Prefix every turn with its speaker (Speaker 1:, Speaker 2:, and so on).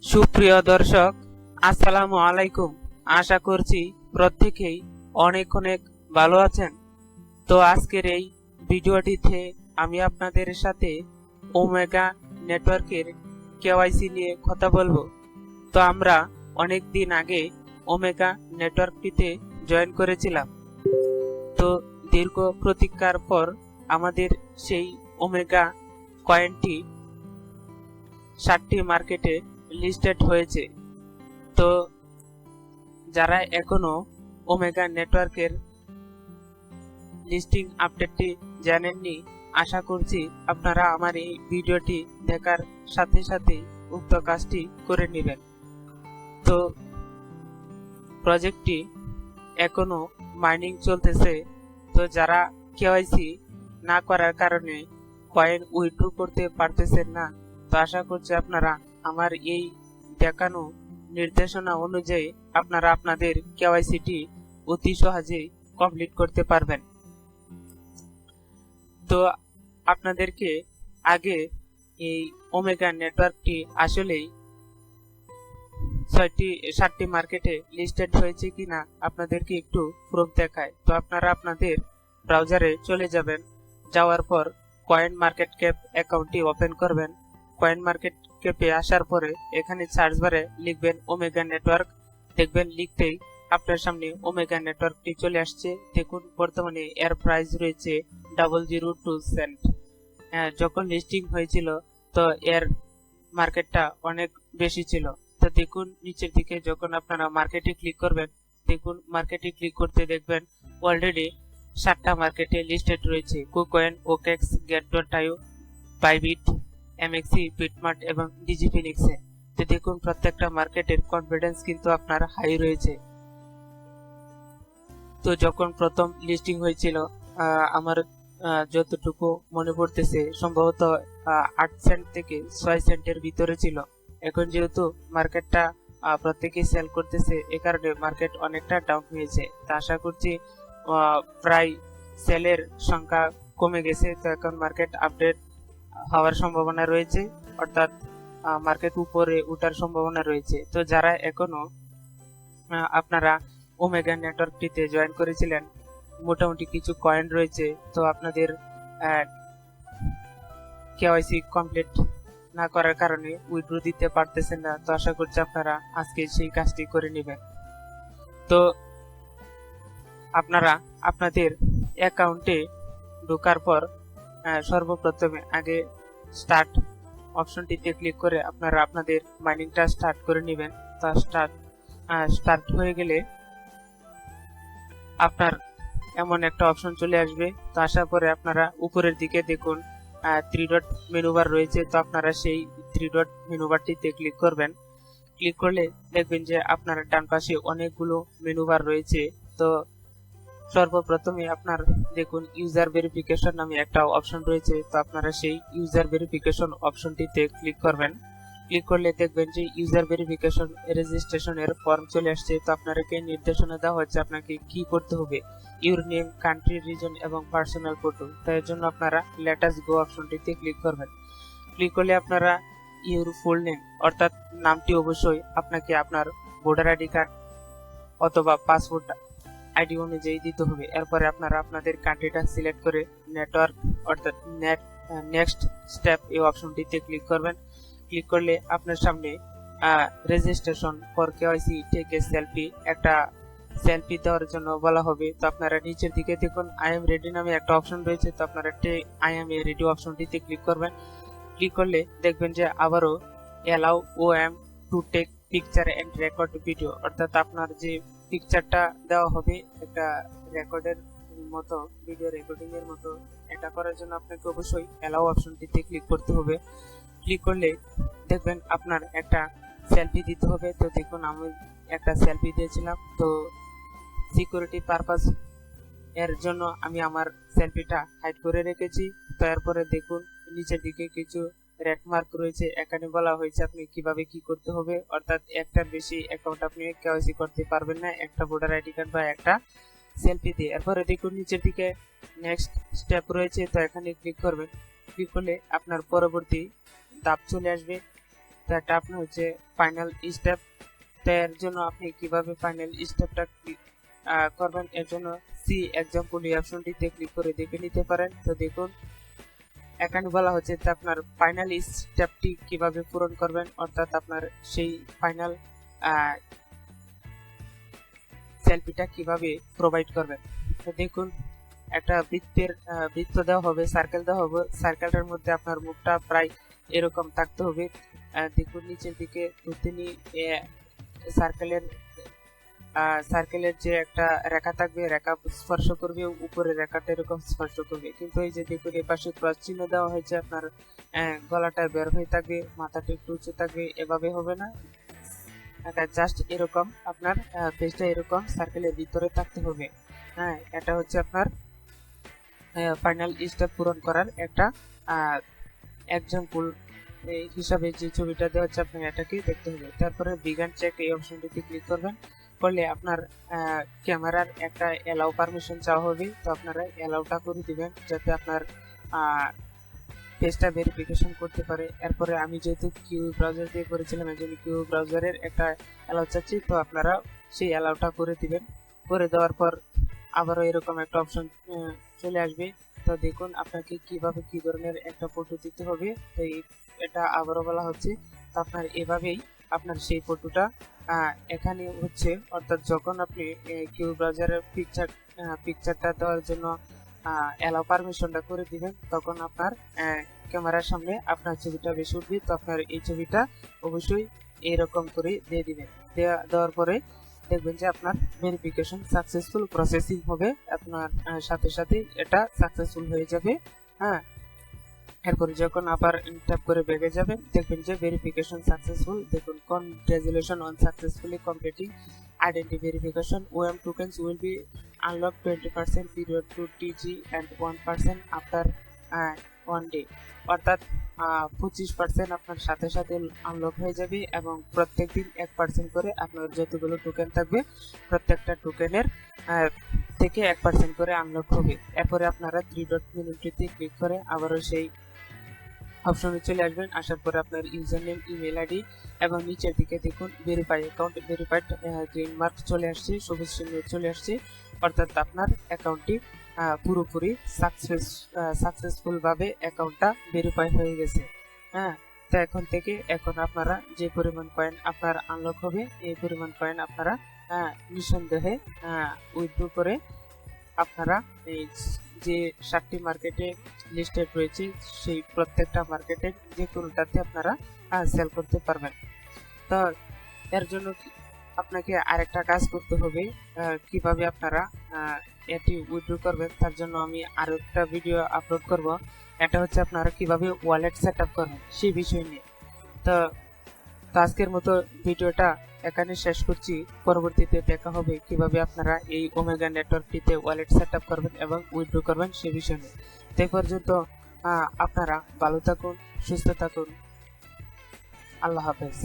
Speaker 1: সুপ্রিয় দর্শক, আসসালামু আলাইকুম। আশা করছি প্রত্যেকেই অনেক অনেক ভালো আছেন। তো আজকের এই ভিডিওটিতে আমি আপনাদের সাথে ওমেগা নেটওয়ার্কের কেওয়াইসি নিয়ে কথা বলবো। তো আমরা অনেক দিন আগে ওমেগা নেটওয়ার্কটিতে জয়েন করেছিলাম। তো দীর্ঘ প্রতীক্ষার পর আমাদের সেই ওমেগা কয়েনটি 7টি মার্কেটে লিস্টেড হয়েছে। তো যারা এখনো ওমেগা নেটওয়ার্কের লিস্টিং আপডেটটি জানেননি, আশা করছি আপনারা আমার এই ভিডিওটি দেখার সাথে সাথে উক্ত কাজটি করে নেবেন। তো প্রজেক্টটি এখনো মাইনিং চলতেছে। তো যারা কেওয়াইসি না করার কারণে কয়েন উইথড্র করতে পারতেছেন না, তো আশা করছি আপনারা আমার এই দেখানো নির্দেশনা অনুযায়ী আপনারা আপনাদের কেওয়াইসিটি অতি সহজেই কমপ্লিট করতে পারবেন। তো আপনাদেরকে আগে এই ওমেগা নেটওয়ার্কটি আসলেই 7টি মার্কেটে লিস্টেড হয়েছে কিনা আপনাদেরকে একটু প্রুফ দেখায়। তো আপনারা আপনাদের ব্রাউজারে চলে যাবেন, যাওয়ার পর কয়েন মার্কেট ক্যাপ অ্যাকাউন্টটি ওপেন করবেন। কয়েন মার্কেট ক্যাপে আসার পরে এখানে সার্চ বারে লিখবেন ওমেগা নেটওয়ার্ক। দেখবেন লিখতেই আপনার সামনে ওমেগা নেটওয়ার্কটি চলে আসছে। দেখুন বর্তমানে এর প্রাইস রয়েছে 002 সেন্ট। যখন লিস্টিং হয়েছিল তো এর মার্কেটটা অনেক বেশি ছিল। তো দেখুন নিচের দিকে যখন আপনারা মার্কেটে ক্লিক করবেন, দেখুন মার্কেটে ক্লিক করতে দেখবেন অলরেডি 7টা মার্কেটে লিস্টেড রয়েছে। KuCoin, OKX, Gate io, Bybit, MEXC, BitMart এবং ডিজিফিনিক্সে। তো দেখুন প্রত্যেকটা মার্কেটের কনফিডেন্স কিন্তু আপনার হাই রয়েছে। তো যখন প্রথম লিস্টিং হয়েছিল আমার যতটুকু মনে পড়তেছে সম্ভবত 8 সেন্ট থেকে 6 সেন্টের ভিতরে ছিল। এখন যেহেতু মার্কেটটা প্রত্যেকেই সেল করতেছে, এ কারণে মার্কেট অনেকটা ডাউন হয়েছে। তা আশা করছি প্রায় সেলের সংখ্যা কমে গেছে। তো এখন মার্কেট আপডেট হওয়ার সম্ভাবনা রয়েছে, অর্থাৎ মার্কেট উপরে ওঠার সম্ভাবনা রয়েছে। তো যারা এখনো আপনারা ওমেগা নেটওয়ার্কটিতে জয়েন করেছিলেন, মোটামুটি কিছু কয়েন রয়েছে, তো আপনাদের কেওয়াইসি কমপ্লিট না করার কারণে উইথড্র দিতে পারতেছেন না। তো আশা করছি আপনারা আজকে সেই কাজটি করে নেবেন। তো আপনারা আপনাদের অ্যাকাউন্টে ঢোকার পর সর্বপ্রথমে আগে স্টার্ট অপশনটিতে ক্লিক করে আপনারা আপনাদের মাইনিংটা স্টার্ট করে নেবেন। তা স্টার্ট হয়ে গেলে আপনার এমন একটা অপশন চলে আসবে। তো আসার পরে আপনারা উপরের দিকে দেখুন 3 ডট মেনু বার রয়েছে। তো আপনারা সেই 3 ডট মেনু বারটিতে ক্লিক করবেন। ক্লিক করলে দেখবেন যে আপনার ডান পাশে অনেকগুলো মেনু বার রয়েছে। তো সর্বপ্রথমে আপনার দেখুন ইউজার ভেরিফিকেশন নামে একটা অপশন রয়েছে। তো আপনারা সেই ইউজার ভেরিফিকেশন অপশনটিতে ক্লিক করবেন। ক্লিক করলে দেখবেন যে ইউজার ভেরিফিকেশন রেজিস্ট্রেশনের ফর্ম চলে আসছে। তো আপনাকে নির্দেশনা দেওয়া হচ্ছে আপনাকে কি করতে হবে, ইউর নেম, কান্ট্রি, রিজন এবং পার্সোনাল ফটো। তাই জন্য আপনারা লেট আস গো অপশনটিতে ক্লিক করবেন। ক্লিক করলে আপনারা ইউর ফুল নেম অর্থাৎ নামটি অবশ্যই আপনাকে আপনার ভোটার আইডি কার্ড অথবা পাসপোর্ট আইডি অনুযায়ী দিতে হবে। এরপরে আপনারা আপনাদের কান্ট্রিটা সিলেক্ট করে নেটওয়ার্ক অর্থাৎ নেক্সট স্টেপ এই অপশনটিতে ক্লিক করবেন। ক্লিক করলে আপনার সামনে registration for KYC take a selfie, একটা সেলফি দেওয়ার জন্য বলা হবে। তো আপনারা নিচের দিকে দেখুন আই এম রেডি নামে একটা অপশন রয়েছে। তো আপনারা আই এম রেডি অপশনটিতে ক্লিক করবেন। ক্লিক করলে দেখবেন যে আবারও allow OM to take picture and record video, অর্থাৎ আপনার যে পিকচারটা দেওয়া হবে একটা রেকর্ডের মতো, ভিডিও রেকর্ডিং এর মতো, এটা করার জন্য আপনাকে অবশ্যই অ্যালাউ অপশনটিতে ক্লিক করতে হবে। ক্লিক করলে দেখবেন আপনার একটা সেলফি দিতে হবে। তো দেখুন আমি একটা সেলফি দিয়েছিলাম। তো সিকিউরিটি পারপাস এর জন্য আমি আমার সেলফিটা হাইড করে রেখেছি। তো এরপরে দেখুন নিচের দিকে কিছু রেড মার্ক রয়েছে। এখানে বলা হয়েছে আপনি কিভাবে কি করতে হবে, অর্থাৎ একটার বেশি অ্যাকাউন্ট আপনি কেওয়াইসি করতে পারবেন না একটা ভোটার আইডি কার্ড বা একটা সেলফি দিয়ে। এরপরে দেখুন নিচের দিকে নেক্সট স্টেপ রয়েছে। তো এখানে ক্লিক করবেন। ক্লিক করলে আপনার পরবর্তী ধাপ চলে আসবে। তো এটা আপনার হচ্ছে ফাইনাল স্টেপ। তো এর জন্য আপনি কিভাবে ফাইনাল স্টেপটা করবেন, এর জন্য সি এক্সাম্পল এই অপশনটিতে ক্লিক করে দেখে নিতে পারেন। তো দেখুন এখানে বলা হচ্ছে যে আপনার ফাইনাল স্টেপটি কিভাবে পূরণ করবেন, অর্থাৎ আপনার সেই ফাইনাল সেলফিটা কিভাবে প্রোভাইড করবেন। তো দেখুন একটা বৃত্ত দেওয়া হবে, সার্কেল দেওয়া হবে, সার্কেলটার মধ্যে আপনার মুখটা প্রায় এরকম থাকতে হবে। দেখুন নিচের দিকে তিনি সার্কেলের যে একটা রেখা থাকবে, রেখা স্পর্শ করবে, উপরে রেখাটা এরকম স্পর্শ করবে। কিন্তু এই যে দেখুন এই পাশে ক্রস চিহ্ন দেওয়া হয়েছে, আপনার গলাটা বের হয়ে থাকবে, মাথাটা একটু উঁচু থাকবে, এভাবে হবে না। এটা জাস্ট এরকম আপনার পেজটা এরকম সার্কেলের ভিতরে থাকতে হবে। হ্যাঁ, এটা হচ্ছে আপনার ফাইনাল স্টেপ পূরণ করার একটা এক্সাম্পল হিসাবে যে ছবিটা দেওয়া হচ্ছে, আপনার এটাকে দেখতে হবে। তারপরে বিগান চেক এই অপশনটিতে ক্লিক করবেন, করলে আপনার ক্যামেরার একটা অ্যালাউ পারমিশন চাওয়া হবে। তো আপনারা অ্যালাউটা করে দিবেন যাতে আপনার পেজটা ভেরিফিকেশন করতে পারে। এরপরে আমি যেহেতু কিউ ব্রাউজার দিয়ে করেছিলাম, এই জন্য কিউ ব্রাউজারের একটা অ্যালাউ চাচ্ছি, তো আপনারা সেই অ্যালাউটা করে দিবেন। করে দেওয়ার পর আবারও এরকম একটা অপশন চলে আসবে। তো দেখুন আপনাকে কিভাবে কি ধরনের একটা ফটো দিতে হবে। তো এটা আবারও বলা হচ্ছে, তো আপনার এভাবেই আপনার সেই ফটোটা এখানে হচ্ছে, অর্থাৎ যখন আপনি কিউ ব্রাউজারের পিকচারটা দেওয়ার জন্য অ্যালাউ পারমিশনটা করে দিবেন, তখন আপনার ক্যামেরার সামনে আপনার ছবিটা বেশি উঠবে। তো আপনার এই ছবিটা অবশ্যই এরকম করে দিয়ে দিবেন। দেওয়ার পরে দেখবেন যে আপনার ভেরিফিকেশন সাকসেসফুল প্রসেসিং হবে, আপনার সাথে সাথে এটা সাকসেসফুল হয়ে যাবে। হ্যাঁ, এরপরে যখন আবার ট্যাপ করে ব্যাকে যাবেন, দেখবেন যে ভেরিফিকেশন সাকসেসফুল। দেখুন congratulation on successfully completing identity verification, OM tokens will be unlock 20% period to TG and 1% after 1 day. অর্থাৎ 25% আপনার সাথে সাথে আনলক হয়ে যাবে এবং প্রত্যেকদিন 1% করে আপনার যতগুলো টোকেন থাকবে প্রত্যেকটা টোকেনের থেকে 1% করে আনলক হবে। এরপরে আপনারা 3 ডট মেনুটিতে ক্লিক করে আবারও সেই অপশনে চলে আসবেন। আসার পরে আপনার ইউজার নেম, ইমেল আইডি এবং নিচের দিকে দেখুন verify account, verified green mark চলে আসছে, সবুজ চিহ্ন চলে আসছে, অর্থাৎ আপনার অ্যাকাউন্টটি পুরোপুরি সাকসেসফুল ভাবে অ্যাকাউন্টটা ভেরিফাই হয়ে গেছে। হ্যাঁ, তো এখন আপনারা যে পরিমাণ কয়েন আপনার আনলক হবে, এই পরিমাণ কয়েন আপনারা নিঃসন্দেহে উইথড্র করে আপনারা এই যে 7টি মার্কেটে লিস্টেড রয়েছে সেই প্রত্যেকটা মার্কেটের যে কোনোটাতে আপনারা সেল করতে পারবেন। তো এর জন্য আপনাকে আরেকটা কাজ করতে হবে, কিভাবে আপনারা এটি উইথড্র করবেন। তার জন্য আমি আরো একটা ভিডিও আপলোড করব, এটা হচ্ছে আপনারা কিভাবে ওয়ালেট সেট আপ করবেন সেই বিষয় নিয়ে। তো আজকের মতো ভিডিওটা এখানে শেষ করছি। পরবর্তীতে দেখা হবে কিভাবে আপনারা এই ওমেগা নেটওয়ার্কটিতে ওয়ালেট সেট আপ করবেন এবং উইথড্র করবেন সে বিষয় নিয়ে। সেই পর্যন্ত আপনারা ভালো থাকুন, সুস্থ থাকুন, আল্লাহ হাফেজ।